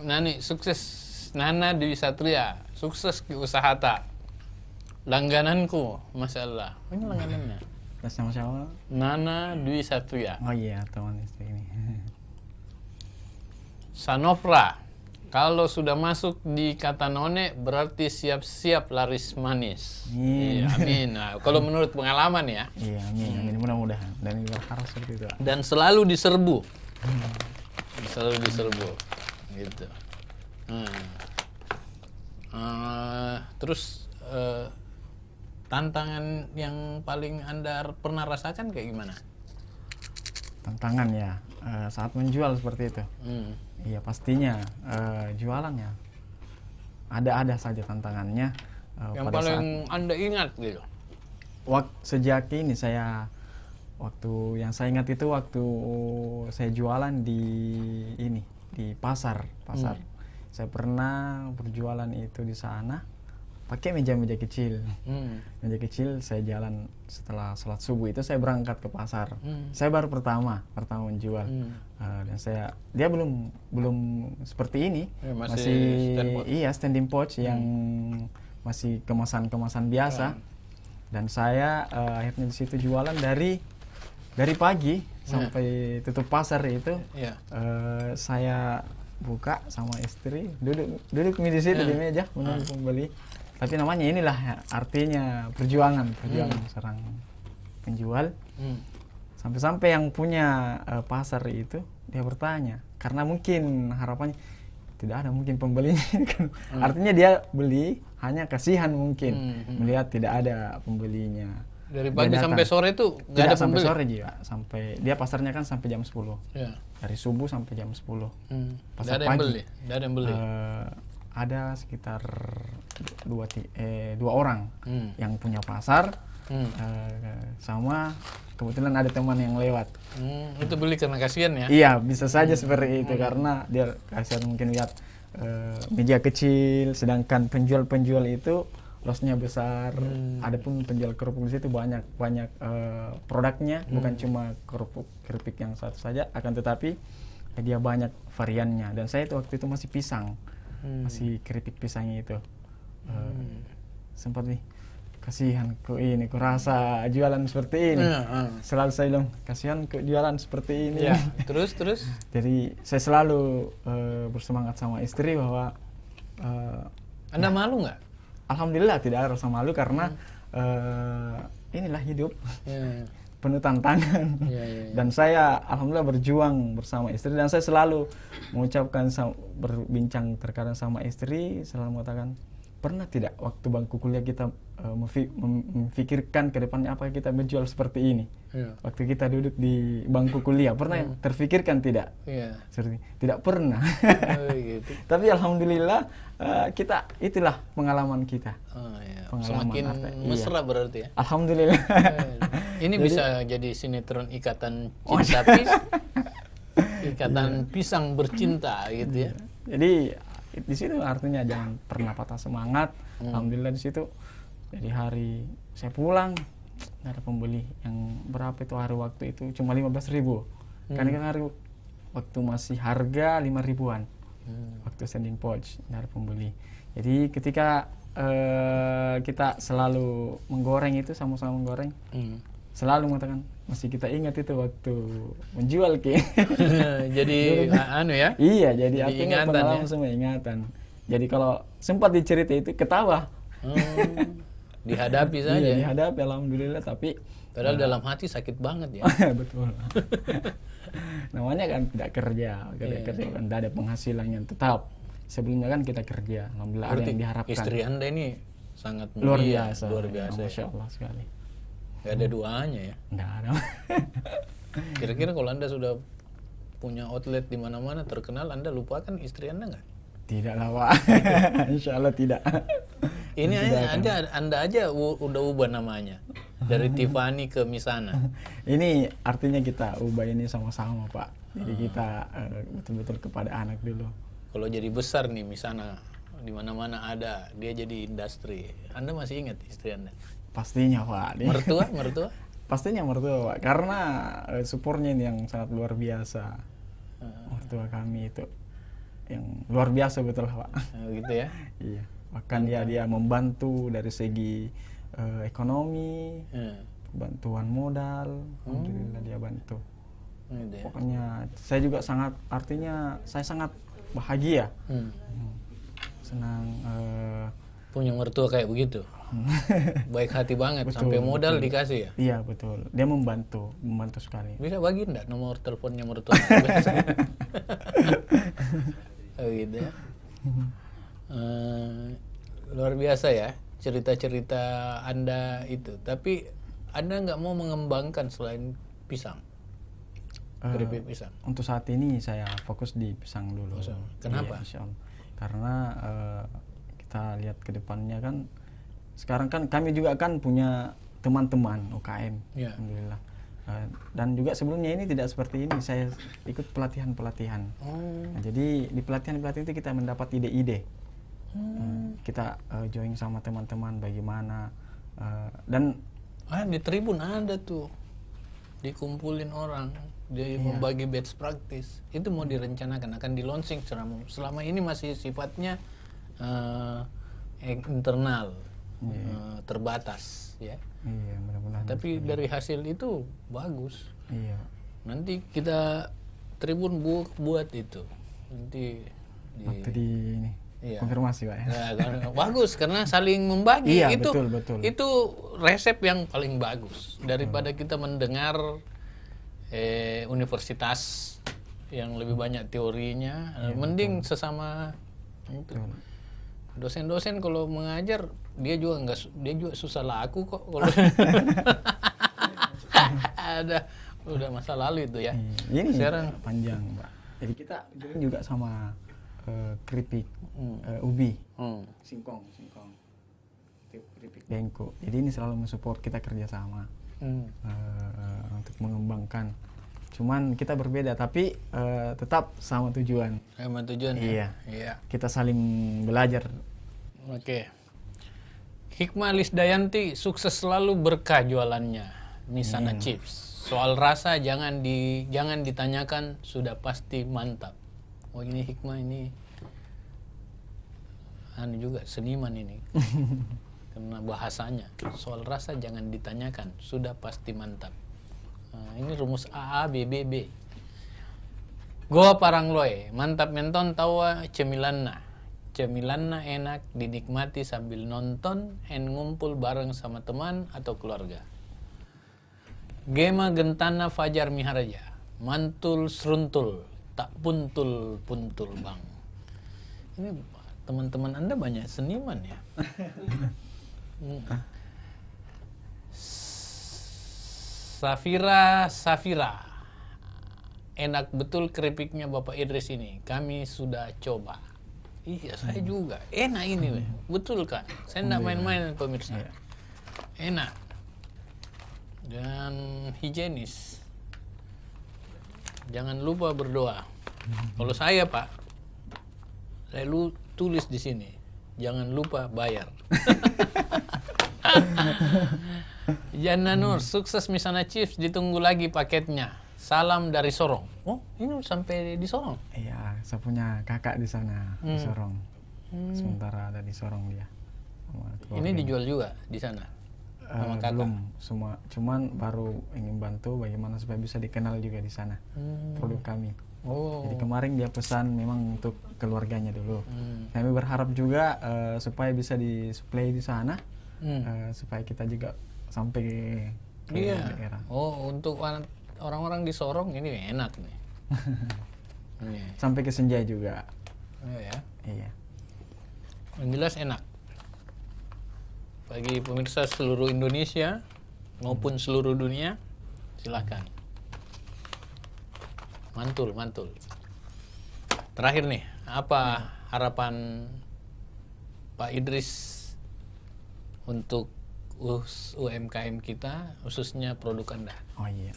Nani sukses, Nana Dwi Satria sukses di usaha tak. Langgananku, Masya Allah. Ini langganannya. Sama-sama. Nana Dwi Satria. Oh iya, teman istri ini. Sanofra, kalau sudah masuk di kata none berarti siap-siap laris manis. Amin. Iya, amin. Nah, kalau menurut pengalaman ya. Iya, amin. Mudah-mudahan. Dan berharap seperti itu. Dan selalu diserbu. Selalu diserbu. Gitu. Terus tantangan yang paling Anda pernah rasakan kayak gimana? Tantangan ya, saat menjual seperti itu. Iya, pastinya jualan ya. Ada saja tantangannya. Yang pada paling saat, Anda ingat gitu? sejak ini waktu yang saya ingat itu waktu saya jualan di pasar. Saya pernah berjualan itu di sana pakai meja-meja kecil. Meja kecil, saya jalan setelah sholat subuh itu saya berangkat ke pasar. Saya baru pertama menjual. Dan dia belum seperti ini. Ya, masih standing pouch yang masih kemasan biasa. Dan saya akhirnya di situ jualan dari pagi sampai tutup pasar itu. Saya buka sama istri, duduk di situ di meja menunggu pembeli. Tapi namanya inilah ya, artinya perjuangan seorang penjual. Sampai-sampai yang punya pasar itu dia bertanya, karena mungkin harapannya tidak ada mungkin pembelinya. Artinya dia beli hanya kasihan mungkin melihat tidak ada pembelinya. Dari pagi sampai sore itu nggak ada sampai pembeli? sore juga, sampai dia pasarnya kan sampai jam 10. Ya. Dari subuh sampai jam 10. Pasar Nggak ada yang pagi. beli? Nggak ada yang beli? Ada sekitar dua orang yang punya pasar, sama kebetulan ada teman yang lewat. Itu beli karena kasihan ya? Iya, bisa saja seperti itu, karena dia kasihan mungkin lihat meja kecil, sedangkan penjual itu losnya besar. Adapun penjual kerupuk di situ banyak produknya, bukan cuma keripik yang satu saja, akan tetapi dia banyak variannya. Dan saya waktu itu masih pisang, masih keripik pisangnya itu. Sempat nih, kasihan ku rasa jualan seperti ini. Selalu saya bilang, kasihan ku jualan seperti ini. Ya. Terus? Jadi saya selalu bersemangat sama istri bahwa Anda malu nggak? alhamdulillah tidak ada rasa malu, karena inilah hidup. Penuh tantangan. Dan saya alhamdulillah berjuang bersama istri, dan saya selalu mengucapkan, berbincang terkadang sama istri, selalu mengatakan pernah tidak waktu bangku kuliah kita memfikirkan ke depannya apa kita menjual seperti ini? Iya. Waktu kita duduk di bangku kuliah, pernah terfikirkan tidak? Iya. Seperti tidak pernah. Oh, gitu. Tapi alhamdulillah kita itulah pengalaman kita. Oh, iya. Pengalaman Semakin iya. mesra berarti ya. Alhamdulillah. Ini bisa jadi sinetron ikatan cinta ikatan pisang bercinta gitu ya. Jadi di situ artinya jangan pernah patah semangat. Alhamdulillah di situ. Jadi hari saya pulang nggak ada pembeli. Yang berapa itu hari waktu itu cuma 15.000. Karena kan hari waktu masih harga 5.000-an. Waktu standing pouch nggak ada pembeli. Jadi ketika kita selalu menggoreng itu sama-sama menggoreng, selalu mengatakan masih kita ingat itu waktu menjual ke. Jadi anu ya. Iya, jadi artinya ingatan, pengalaman ya? semua ingatan. Jadi kalau sempat dicerita itu ketawa. Dihadapi saja. Iya, dihadapi alhamdulillah, tapi Padahal dalam hati sakit banget ya. betul. Namanya kan tidak kerja kan tidak ada penghasilan yang tetap. Sebelumnya kan kita kerja, alhamdulillah ada yang diharapkan. Istri Anda ini sangat Luar mulia, biasa. luar biasa. Masya Allah sekali. Gak ada duanya ya. Tidak ada. Kira-kira kalau Anda sudah punya outlet di mana-mana terkenal, Anda lupakan istri Anda nggak? Tidak lah, Pak. Insya Allah tidak. Ini Anda aja udah ubah namanya dari Tiffany ke Misana. Ini artinya kita ubah ini sama-sama, Pak. Jadi kita betul-betul kepada anak dulu. Kalau jadi besar nih Misana, di mana-mana ada, dia jadi industri. Anda masih ingat istri Anda? Pastinya, Pak. Mertua? Pastinya mertua, Pak. Karena supportnya ini yang sangat luar biasa. Mertua kami itu yang luar biasa betul, Pak. Gitu ya. Iya. Bahkan dia membantu dari segi ekonomi, bantuan modal, alhamdulillah dia bantu. Gitu ya. Pokoknya saya juga saya sangat bahagia, senang Punya mertua kayak begitu. Baik hati banget, Betul, sampai modal betul. dikasih ya. Iya betul, dia membantu sekali. Bisa bagi enggak nomor teleponnya mertua? Oh, gitu ya. Luar biasa ya cerita-cerita Anda itu. Tapi Anda nggak mau mengembangkan selain pisang, keripik pisang? Untuk saat ini saya fokus di pisang dulu. Kenapa? Iya, insya Allah. Karena kita lihat ke depannya kan, sekarang kan kami juga kan punya teman-teman UKM, Ya. alhamdulillah. Dan juga sebelumnya ini tidak seperti ini, saya ikut pelatihan-pelatihan. Nah, jadi di pelatihan-pelatihan itu kita mendapat ide-ide. Kita join sama teman-teman bagaimana dan Di Tribun ada tuh, dikumpulin orang, dia membagi best practice. Itu mau direncanakan, akan di launching selama ini masih sifatnya internal, terbatas ya. iya, mudah-mudahan. Tapi dari hasil itu bagus. Iya. Nanti kita Tribun buat itu. Nanti Waktu di ini Iya. konfirmasi, Pak ya. Ya, bagus karena saling membagi. Iya, itu betul. itu resep yang paling bagus daripada kita mendengar universitas yang lebih banyak teorinya. Mending sesama itu. Dosen-dosen kalau mengajar dia juga susah laku kok kalau ada udah masa lalu itu ya. Ini Sekarang panjang, Pak. Jadi kita juga sama keripik ubi, singkong, keripik bengko. Jadi ini selalu mensupport kita kerjasama untuk mengembangkan. Cuman kita berbeda, tapi tetap sama tujuan. sama tujuan. Iya. Iya. Kita saling belajar. Oke. Hikmah Lisdayanti sukses selalu berkah jualannya. Misana Chips. Soal rasa jangan ditanyakan, sudah pasti mantap. Oh ini hikmah ini anu juga seniman ini. Karena bahasanya soal rasa jangan ditanyakan, sudah pasti mantap. Nah, ini rumus AABBB. Goa Parangloe, mantap menton tawa cemilanna. Cemilanna enak dinikmati sambil nonton and ngumpul bareng sama teman atau keluarga. Gema Gentana Fajar Miharaja, mantul seruntul, tak puntul bang. Ini teman-teman Anda banyak seniman ya. Safira. Enak betul keripiknya Bapak Idris ini. Kami sudah coba. Iya, saya juga. Enak ini, betul Kak. Saya tidak main-main pemirsa. Enak. Dan higienis. Jangan lupa berdoa. Kalau saya Pak, saya tulis di sini. Jangan lupa bayar. Jana Nur, sukses Misana Chips, ditunggu lagi paketnya. Salam dari Sorong. Oh, ini sampai di Sorong? Iya, saya punya kakak di sana, di Sorong. Sementara ada di Sorong dia. Ini dijual juga di sana? Sama kakak? Belum, semua. Cuman baru ingin bantu bagaimana supaya bisa dikenal juga di sana. Produk kami. Oh. Jadi kemarin dia pesan memang untuk keluarganya dulu. Kami berharap juga supaya bisa disuplai di sana. Supaya kita juga sampai ke daerah. Oh, untuk orang-orang di Sorong ini enak nih. Sampai ke Senja juga. Oh ya. Iya. Yang jelas enak. Bagi pemirsa seluruh Indonesia maupun seluruh dunia, silakan. Mantul. Terakhir nih, apa harapan Pak Idris untuk UMKM kita, khususnya produk Anda? Oh iya.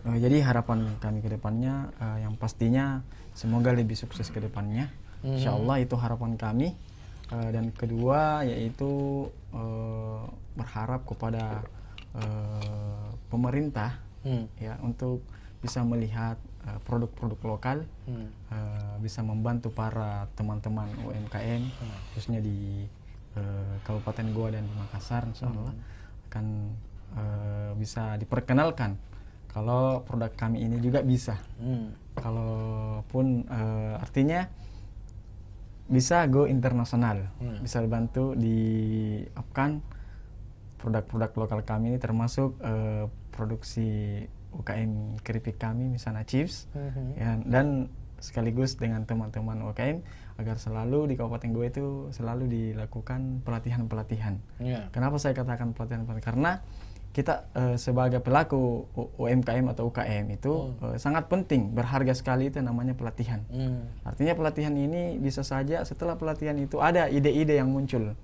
Jadi harapan kami ke depannya yang pastinya semoga lebih sukses ke depannya. Insya Allah itu harapan kami. Dan kedua yaitu berharap kepada pemerintah ya untuk bisa melihat produk-produk lokal, bisa membantu para teman-teman UMKM khususnya di Kabupaten Goa dan di Makassar, insya Allah akan bisa diperkenalkan kalau produk kami ini juga bisa. Kalaupun artinya bisa go internasional, bisa bantu di produk-produk lokal kami ini termasuk produksi UKM keripik kami Misana Chips ya, dan sekaligus dengan teman-teman UKM agar selalu di Kabupaten Goa itu selalu dilakukan pelatihan-pelatihan. Kenapa saya katakan pelatihan-pelatihan? Karena kita sebagai pelaku UMKM atau UKM itu sangat penting, berharga sekali itu namanya pelatihan. Artinya pelatihan ini bisa saja setelah pelatihan itu ada ide-ide yang muncul.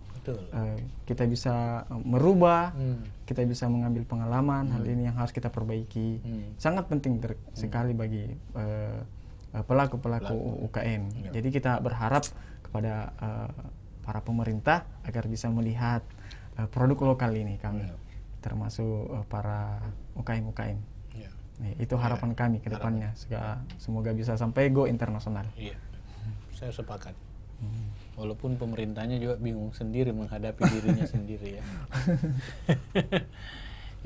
Kita bisa merubah, kita bisa mengambil pengalaman, hal ini yang harus kita perbaiki. Sangat penting sekali bagi pelaku-pelaku UKM. Jadi kita berharap kepada para pemerintah agar bisa melihat produk lokal ini kami. Termasuk para UKM-UKM. Itu harapan kami ke depannya. Semoga bisa sampai go internasional. Iya, saya sepakat. Walaupun pemerintahnya juga bingung sendiri menghadapi dirinya sendiri ya.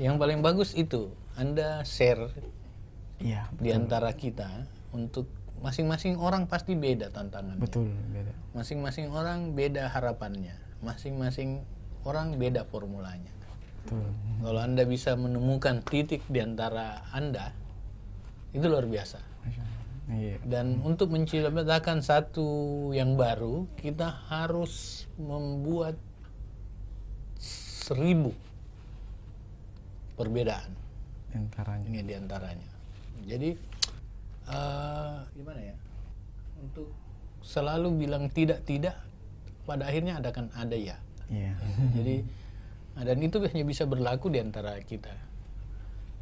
Yang paling bagus itu Anda share di antara kita untuk masing-masing orang pasti beda tantangannya. Betul, beda. Masing-masing orang beda harapannya. Masing-masing orang beda formulanya. Kalau Anda bisa menemukan titik di antara Anda, itu luar biasa. Dan untuk menciptakan satu yang baru, kita harus membuat 1000 perbedaan di antaranya. Jadi gimana ya? Untuk selalu bilang tidak, pada akhirnya ada ya. Jadi dan itu hanya bisa berlaku di antara kita.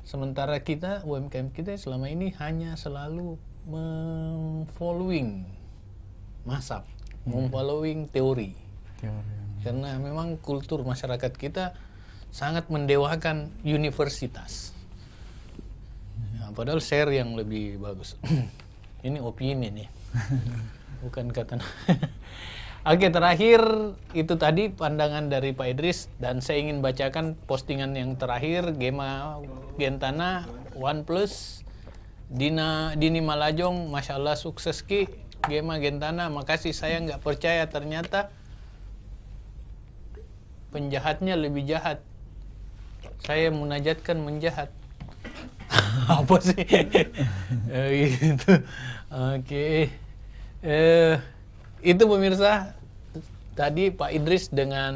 Sementara kita, UMKM kita selama ini hanya selalu following mazhab, following teori. Karena memang kultur masyarakat kita sangat mendewakan universitas. Padahal share yang lebih bagus. Ini opini nih, bukan kata. Oke, terakhir itu tadi pandangan dari Pak Idris, dan saya ingin bacakan postingan yang terakhir. Gema Gentana OnePlus, Dini Malajong, Masya Allah sukses Ki. Gema Gentana, makasih, saya nggak percaya ternyata penjahatnya lebih jahat. Saya munajatkan menjahat. Apa sih? Gitu. Oke. Itu pemirsa, tadi Pak Idris dengan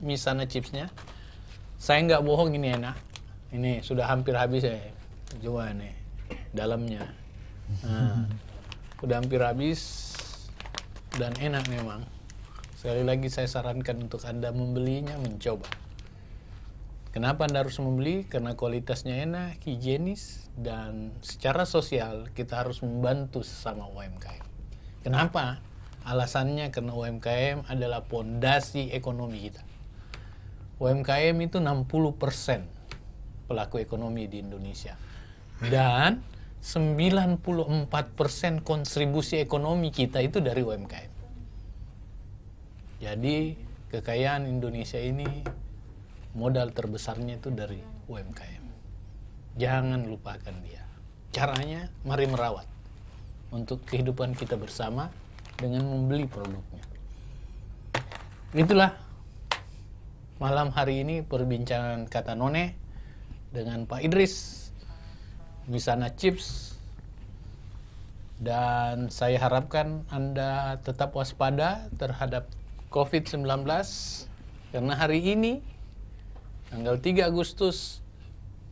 Misana chipsnya, saya nggak bohong, ini enak. Ini sudah hampir habis ya. Coba nih dalamnya. Nah, udah hampir habis dan enak memang. Sekali lagi saya sarankan untuk Anda membelinya, mencoba. Kenapa Anda harus membeli? Karena kualitasnya enak, higienis, dan secara sosial kita harus membantu sesama UMKM. Kenapa? Alasannya karena UMKM adalah pondasi ekonomi kita. UMKM itu 60% pelaku ekonomi di Indonesia. Dan 94% kontribusi ekonomi kita itu dari UMKM. Jadi kekayaan Indonesia ini modal terbesarnya itu dari UMKM. Jangan lupakan dia. Caranya, mari merawat untuk kehidupan kita bersama dengan membeli produknya. Itulah malam hari ini perbincangan Kata None dengan Pak Idris, Misana Chips. Dan saya harapkan Anda tetap waspada terhadap COVID-19, karena hari ini tanggal 3 Agustus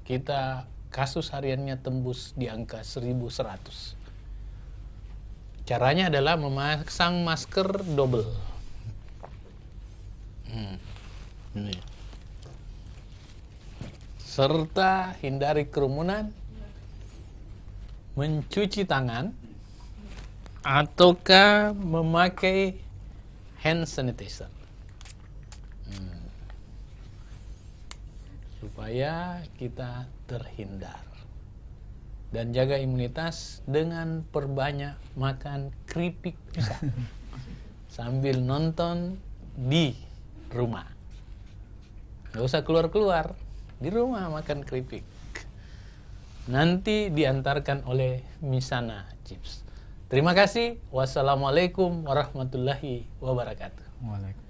kita kasus hariannya tembus di angka 1.100. Caranya adalah memasang masker double. Ini. Serta hindari kerumunan, mencuci tangan, ataukah memakai hand sanitizer. Supaya kita terhindar. Dan jaga imunitas dengan perbanyak makan keripik pisang sambil nonton di rumah. Nggak usah keluar-keluar, di rumah makan keripik. Nanti diantarkan oleh Misana Chips. Terima kasih. Wassalamualaikum warahmatullahi wabarakatuh. Waalaikumsalam.